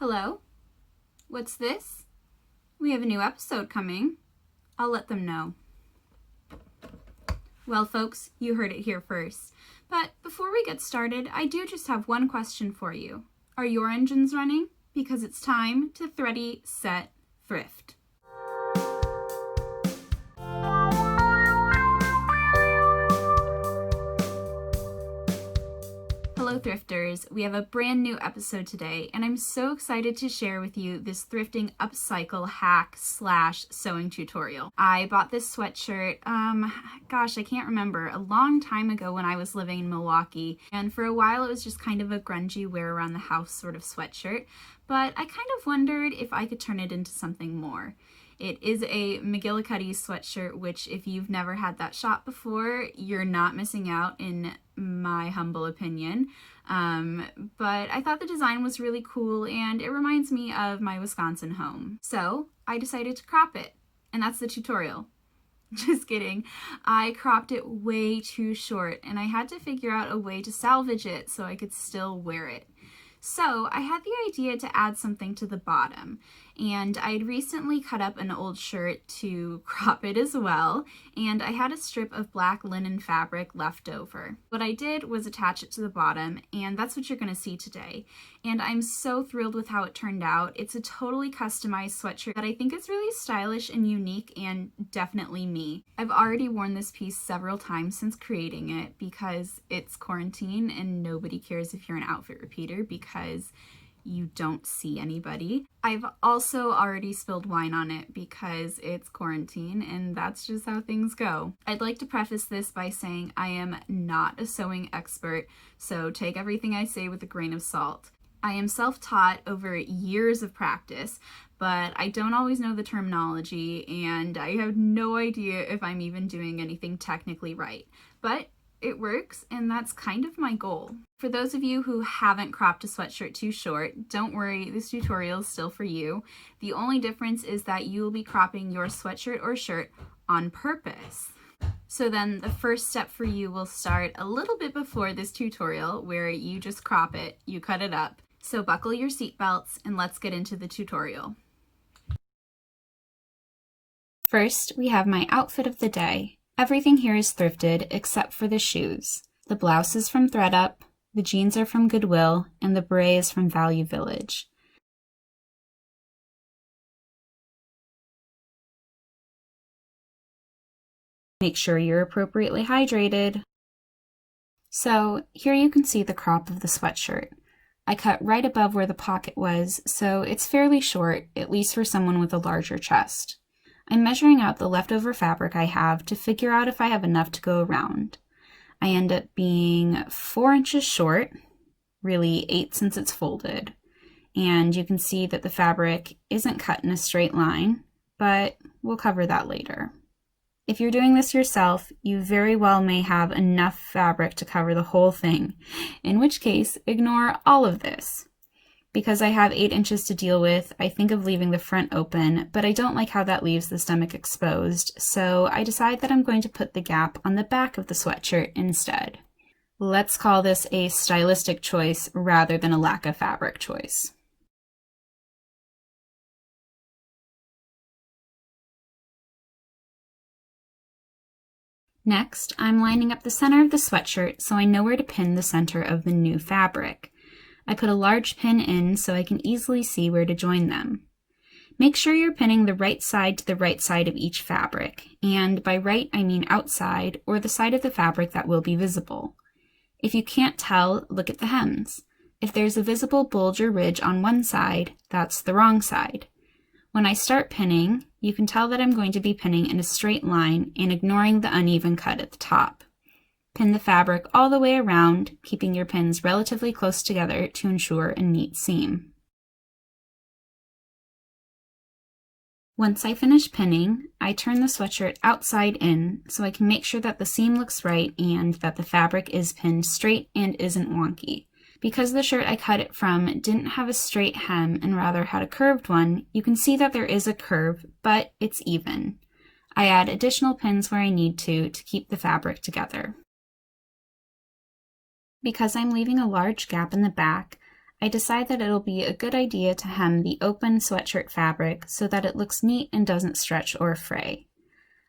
Hello? What's this? We have a new episode coming. I'll let them know. Well, folks, you heard it here first. But before we get started, I do just have one question for you. Are your engines running? Because it's time to Thready, Set, Thrift. Hello thrifters, we have a brand new episode today and I'm so excited to share with you this thrifting upcycle hack / sewing tutorial. I bought this sweatshirt, I can't remember, a long time ago when I was living in Milwaukee, and for a while it was just kind of a grungy wear around the house sort of sweatshirt, but I kind of wondered if I could turn it into something more. It is a McGillicuddy sweatshirt, which if you've never had that shop before, you're not missing out in my humble opinion. But I thought the design was really cool and it reminds me of my Wisconsin home. So I decided to crop it, and that's the tutorial. Just kidding. I cropped it way too short and I had to figure out a way to salvage it so I could still wear it. So I had the idea to add something to the bottom, and I'd recently cut up an old shirt to crop it as well, and I had a strip of black linen fabric left over. What I did was attach it to the bottom, and that's what you're going to see today. And I'm so thrilled with how it turned out. It's a totally customized sweatshirt that I think is really stylish and unique and definitely me. I've already worn this piece several times since creating it because it's quarantine and nobody cares if you're an outfit repeater because you don't see anybody. I've also already spilled wine on it because it's quarantine and that's just how things go. I'd like to preface this by saying I am not a sewing expert, so take everything I say with a grain of salt. I am self-taught over years of practice, but I don't always know the terminology and I have no idea if I'm even doing anything technically right. But it works, and that's kind of my goal. For those of you who haven't cropped a sweatshirt too short, don't worry, this tutorial is still for you. The only difference is that you will be cropping your sweatshirt or shirt on purpose. So then the first step for you will start a little bit before this tutorial, where you just crop it, you cut it up. So buckle your seatbelts and let's get into the tutorial. First, we have my outfit of the day. Everything here is thrifted except for the shoes. The blouse is from ThredUp, the jeans are from Goodwill, and the beret is from Value Village. Make sure you're appropriately hydrated. So here you can see the crop of the sweatshirt. I cut right above where the pocket was, so it's fairly short, at least for someone with a larger chest. I'm measuring out the leftover fabric I have to figure out if I have enough to go around. I end up being 4 inches short, really 8 since it's folded, and you can see that the fabric isn't cut in a straight line, but we'll cover that later. If you're doing this yourself, you very well may have enough fabric to cover the whole thing, in which case, ignore all of this. Because I have 8 inches to deal with, I think of leaving the front open, but I don't like how that leaves the stomach exposed, so I decide that I'm going to put the gap on the back of the sweatshirt instead. Let's call this a stylistic choice rather than a lack of fabric choice. Next, I'm lining up the center of the sweatshirt so I know where to pin the center of the new fabric. I put a large pin in so I can easily see where to join them. Make sure you're pinning the right side to the right side of each fabric, and by right I mean outside or the side of the fabric that will be visible. If you can't tell, look at the hems. If there's a visible bulge or ridge on one side, that's the wrong side. When I start pinning, you can tell that I'm going to be pinning in a straight line and ignoring the uneven cut at the top. Pin the fabric all the way around, keeping your pins relatively close together to ensure a neat seam. Once I finish pinning, I turn the sweatshirt outside in so I can make sure that the seam looks right and that the fabric is pinned straight and isn't wonky. Because the shirt I cut it from didn't have a straight hem and rather had a curved one, you can see that there is a curve, but it's even. I add additional pins where I need to keep the fabric together. Because I'm leaving a large gap in the back, I decide that it'll be a good idea to hem the open sweatshirt fabric so that it looks neat and doesn't stretch or fray.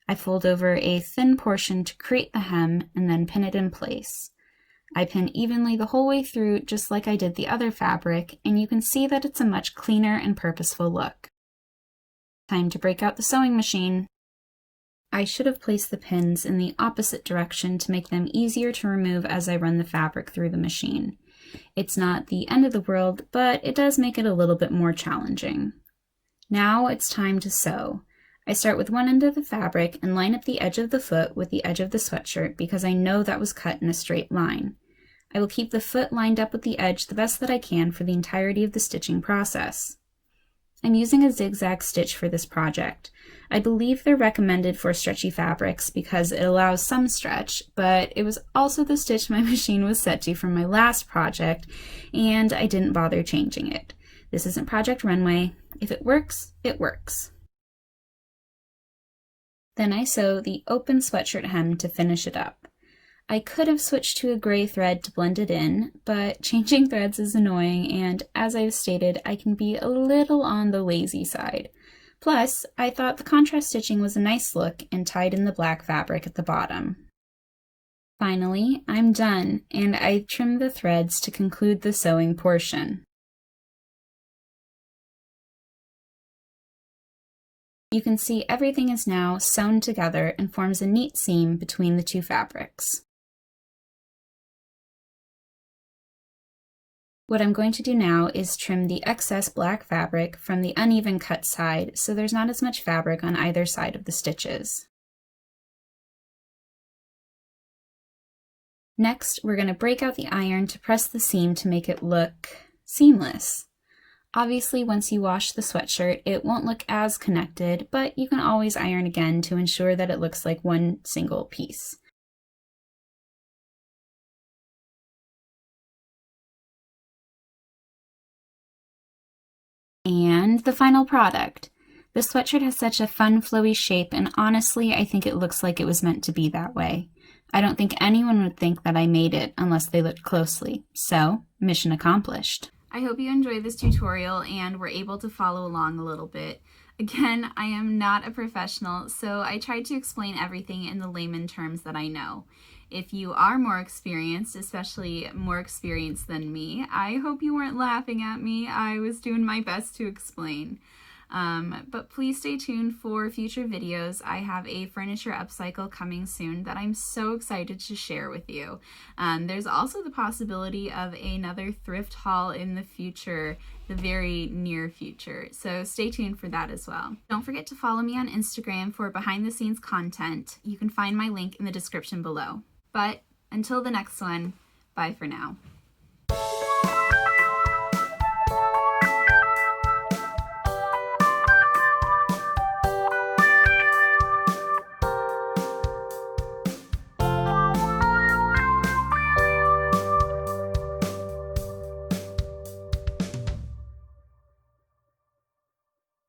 I fold over a thin portion to create the hem and then pin it in place. I pin evenly the whole way through just like I did the other fabric, and you can see that it's a much cleaner and purposeful look. Time to break out the sewing machine. I should have placed the pins in the opposite direction to make them easier to remove as I run the fabric through the machine. It's not the end of the world, but it does make it a little bit more challenging. Now it's time to sew. I start with one end of the fabric and line up the edge of the foot with the edge of the sweatshirt because I know that was cut in a straight line. I will keep the foot lined up with the edge the best that I can for the entirety of the stitching process. I'm using a zigzag stitch for this project. I believe they're recommended for stretchy fabrics because it allows some stretch, but it was also the stitch my machine was set to from my last project, and I didn't bother changing it. This isn't Project Runway. If it works, it works. Then I sew the open sweatshirt hem to finish it up. I could have switched to a gray thread to blend it in, but changing threads is annoying, and as I've stated, I can be a little on the lazy side. Plus, I thought the contrast stitching was a nice look and tied in the black fabric at the bottom. Finally, I'm done, and I trim the threads to conclude the sewing portion. You can see everything is now sewn together and forms a neat seam between the two fabrics. What I'm going to do now is trim the excess black fabric from the uneven cut side so there's not as much fabric on either side of the stitches. Next, we're going to break out the iron to press the seam to make it look seamless. Obviously, once you wash the sweatshirt, it won't look as connected, but you can always iron again to ensure that it looks like one single piece. And the final product. The sweatshirt has such a fun, flowy shape, and honestly, I think it looks like it was meant to be that way. I don't think anyone would think that I made it unless they looked closely. So, mission accomplished. I hope you enjoyed this tutorial and were able to follow along a little bit. Again, I am not a professional, so I tried to explain everything in the layman terms that I know. If you are more experienced, especially more experienced than me, I hope you weren't laughing at me. I was doing my best to explain. But please stay tuned for future videos. I have a furniture upcycle coming soon that I'm so excited to share with you. There's also the possibility of another thrift haul in the future, the very near future. So stay tuned for that as well. Don't forget to follow me on Instagram for behind the scenes content. You can find my link in the description below. But until the next one, bye for now.